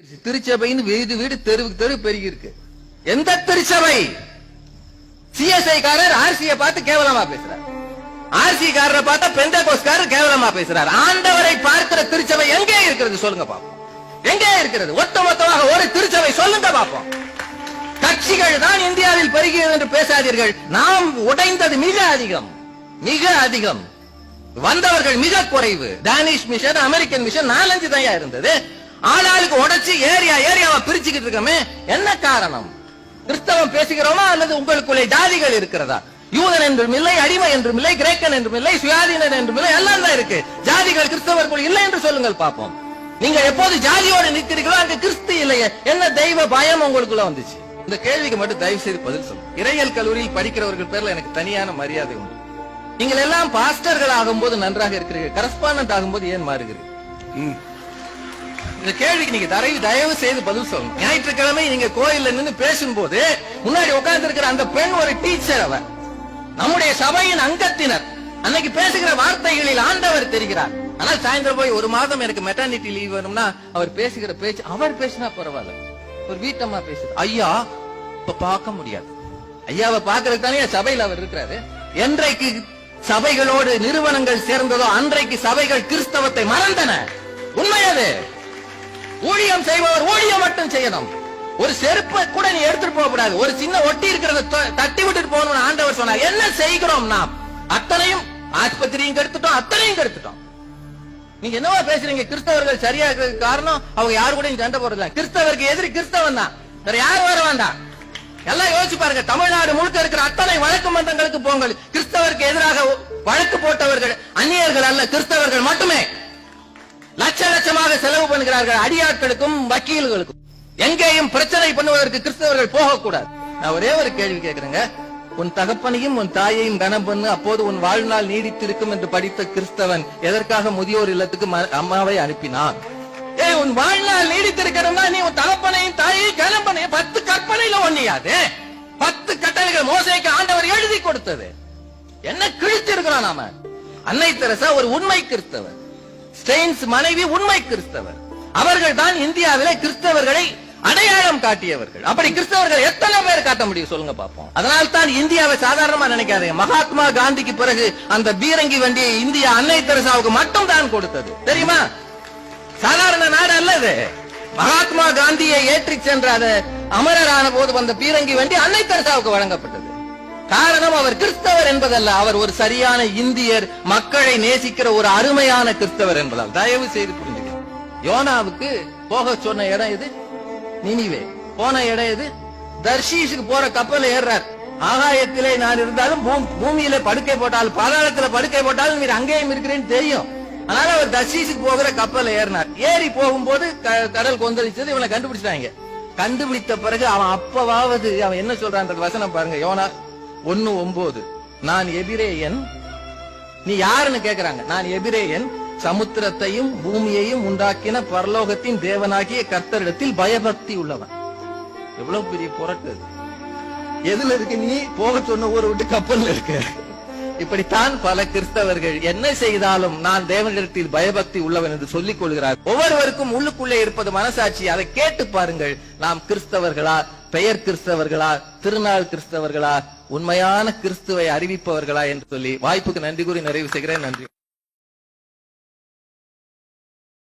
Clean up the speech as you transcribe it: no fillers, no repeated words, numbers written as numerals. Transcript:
திருச்சபைன்னு வீடு வீடு தெருவுக்கு தெரு பெருகி இருக்கு. எந்த திருச்சபை? சிஎஸ்ஐ காரர் ஆர்சியை பார்த்து கேவலமா பேசுறார், ஆர்சி காரரை பார்த்தா பெந்தேகோஸ்காரர் கேவலமா பேசுறார். ஆண்டவரை பார்க்கிற திருச்சபை எங்கே இருக்கிறது சொல்லுங்க பாப்போம். எங்கே இருக்கிறது? ஒட்டுமொத்தமாக ஒரு திருச்சபை சொல்லுங்க பாப்போம். கட்சிகள் தான் இந்தியாவில் பெருகியது என்று பேசாதீர்கள். நாம் உடைந்தது மிக அதிகம், மிக அதிகம். வந்தவர்கள் மிக குறைவு. டானிஷ் மிஷன், அமெரிக்கன் மிஷன் 4-5 தான் இருந்தது. ஆளாளுக்கு உடைச்சு ஏரியாவை பிரிச்சுக்கிட்டு இருக்கமே, என்ன காரணம்? கிறிஸ்தவம் பேசுகிறோமா அல்லது உங்களுக்குள்ளே ஜாதிகள் இருக்கிறதா? யூதன் என்றும் இல்லை, அடிமை என்றும் இல்லை, கிரேக்கன் என்றும் இல்லை, சுயாதீனன் என்றும் இல்லை, எல்லாம் தான் இருக்கு. ஜாதிகள் கிறிஸ்தவர்கள் இல்லை என்று சொல்லுங்கள் பாப்போம். நீங்க எப்போது ஜாதியோடு நிற்கிறீர்களோ அங்க கிறிஸ்து இல்லையே, என்ன தெய்வ பயம் உங்களுக்குள்ள வந்துச்சு? இந்த கேள்விக்கு மட்டும் தயவு செய்து பதில் சொல்லுங்க. இறையியல் கல்லூரியில் படிக்கிறவர்கள் பேர்ல எனக்கு தனியான மரியாதை உண்டு. நீங்கள் எல்லாம் பாஸ்டர்கள் ஆகும்போது நன்றாக இருக்கிறீர்கள், கரஸ்பாண்டன்ட் ஆகும்போது ஏன் மாறுகிறீர்கள்? இந்த கேள்விக்கு நீங்க தயவு செய்து பதில் சொல்லணும். ஞாயிற்றுக்கிழமை நீங்க கோயில்ல நின்று பேசும்போது முன்னாடி உட்கார்ந்து இருக்கிற அந்த பெண் ஒரு டீச்சர், அவர் நம்முடைய சபையின் அங்கத்தினர். அன்னைக்கு பேசுகிற வார்த்தைகளில் ஆண்டவர் தெரிகிறார். ஆனால் சாயந்தரம் போய் 1 மாதம் எனக்கு மெட்டர்னிட்டி லீவ் வேணும்னா அவர் பேசுகிற பேச்சு, அவர் பேசினா பரவாயில்ல, ஒரு வீட்டம்மா பேசுது. ஐயா இப்ப பார்க்க முடியாது. ஐயாவை பார்க்கறதுக்கு தானே சபையில் அவர் இருக்கிறாரு. என்றைக்கு சபைகளோடு நிறுவனங்கள் சேர்ந்ததோ அன்றைக்கு சபைகள் கிறிஸ்தவத்தை மறந்தன. உண்மையாது. ஊழியம் செய்பவர் ஊழியம் மட்டும் செய்யணும். ஒரு செருப்பை கூட நீ எடுத்துட்டு போக கூடாது. ஒரு சின்ன ஒட்டி இருக்கிறத தட்டி விட்டுட்டு போகணும்னு ஆண்டவர் சொன்னார். என்ன செய்கிறோம் நாம்? அத்தனையும் ஆஸ்பத்திரியும் கெடுத்துட்டோம், அத்தனையும் கெடுத்துட்டோம். நீங்க என்னவா பேசுறீங்க? கிறிஸ்தவர்கள் சரியா இருக்கிறதுக்கு காரணம் அவங்க யாரு கூட சண்டை போடுறதுல. கிறிஸ்தவருக்கு எதிரி கிறிஸ்தவன் தான், வேற யாரும் வர வேண்டாம். எல்லாம் யோசிச்சு பாருங்க. தமிழ்நாடு முழுக்க இருக்கிற அத்தனை வழக்கு மன்றங்களுக்கு போங்கள். கிறிஸ்தவருக்கு எதிராக வழக்கு போட்டவர்கள் அந்நியர்கள் அல்ல, கிறிஸ்தவர்கள் மட்டுமே. லட்ச லட்சமாக செலவு பண்ணுகிறார்கள் அடியாட்களுக்கும் வக்கீல்களுக்கும். எங்கேயும் பிரச்சனை பண்ணுவதற்கு கிறிஸ்தவர்கள் போகக்கூடாது. நான் ஒரே ஒரு கேள்வி கேட்கிறேங்க. உன் தகப்பனையும் உன் தாயையும் கனம் பண்ணு, அப்போது உன் வாழ்நாள் நீடித்திருக்கும் என்று படித்த கிறிஸ்தவன் எதற்காக முதியோர் இல்லத்துக்கு அம்மாவை அனுப்பினான்? உன் வாழ்நாள் நீடித்திருக்கணும்னா நீ உன் தகப்பனையும் தாயையும் கனம் பண்ண. 10 கற்பனையில ஒன்னியாது. 10 கட்டளைகள் மோசேக்கு ஆண்டவர் எழுதி கொடுத்தது. என்ன கிழிச்சு இருக்கிறோம் நாம? அன்னை தெரசா ஒரு உண்மை கிறிஸ்தவர், ஸ்டெயின்ஸ் மனைவி உண்மை கிறிஸ்தவர். அவர்கள் தான் இந்தியாவிலே கிறிஸ்தவர்களை அடையாளம் காட்டியவர்கள். அப்படி கிறிஸ்தவர்கள் எத்தனை பேர் காட்ட முடியும் சொல்லுங்க பாப்போம். அதனால் தான் இந்தியாவை சாதாரணமா நினைக்காதீங்க. மகாத்மா காந்திக்கு பிறகு அந்த பீரங்கி வண்டியை இந்தியா அன்னை தெரசாவுக்கு மட்டும் தான் கொடுத்தது, தெரியுமா? சாதாரண நாடு அல்லது. மகாத்மா காந்தியை ஏற்றி சென்ற அமரரான போது வந்த பீரங்கி வண்டி அன்னை தெரசாவுக்கு வழங்கப்பட்டது. காரணம் அவர் கிறிஸ்தவர் என்பதல்ல, அவர் ஒரு சரியான இந்தியர், மக்களை நேசிக்கிற ஒரு அருமையான கிறிஸ்தவர் என்பதால். தயவு செய்து புரிஞ்சுக்க. யோனாவுக்கு போக சொன்ன இடம் எது? நினிவே. போன இடம் எது? தர்ஷீஷுக்கு போற கப்பல் ஏறார். ஆகாயத்திலே நான் இருந்தாலும் பூமியில படுக்கை போட்டாலும் பாதாளத்துல படுக்கை போட்டாலும் நீர் அங்கேயும் இருக்கிறேன்னு தெரியும். அதனால அவர் தர்ஷீஷுக்கு போகிற கப்பல் ஏறினார். ஏறி போகும்போது கடல் கொந்தளிச்சது. இவனை கண்டுபிடிச்சிட்டாங்க. கண்டுபிடித்த பிறகு அவன் அப்பவாவது அவன் என்ன சொல்றான் வசனம் பாருங்க. யோனா 1:9. நான் எபிரேயன். நீ யாருன்னு கேக்குறாங்க. நான் எபிரேயன், சமுத்திரத்தையும் பூமியையும் உண்டாக்கின பரலோகத்தின் தேவனாகிய கர்த்தரிடத்தில் பயபக்தி உள்ளவன். எவ்வளவு பெரிய புரட்டு! எதுல இருக்கு? நீ போக சொன்ன ஊரை விட்டு கப்பல்ல இருக்கு. இப்படித்தான் பல கிறிஸ்தவர்கள் என்ன செய்தாலும் நான் தேவனிடத்தில் பயபக்தி உள்ளவன் என்று சொல்லிக் கொள்கிறார். ஒவ்வொருவருக்கும் உள்ளுக்குள்ளே இருப்பது மனசாட்சி. அதை கேட்டு பாருங்கள். நாம் கிறிஸ்தவர்களா, பெயர் கிறிஸ்தவர்களா, திருநாள் கிறிஸ்தவர்களா, உண்மையான கிறிஸ்துவை அறிவிப்பவர்களா என்று சொல்லி வாய்ப்புக்கு நன்றி கூறி நிறைவு செய்கிறேன். நன்றி.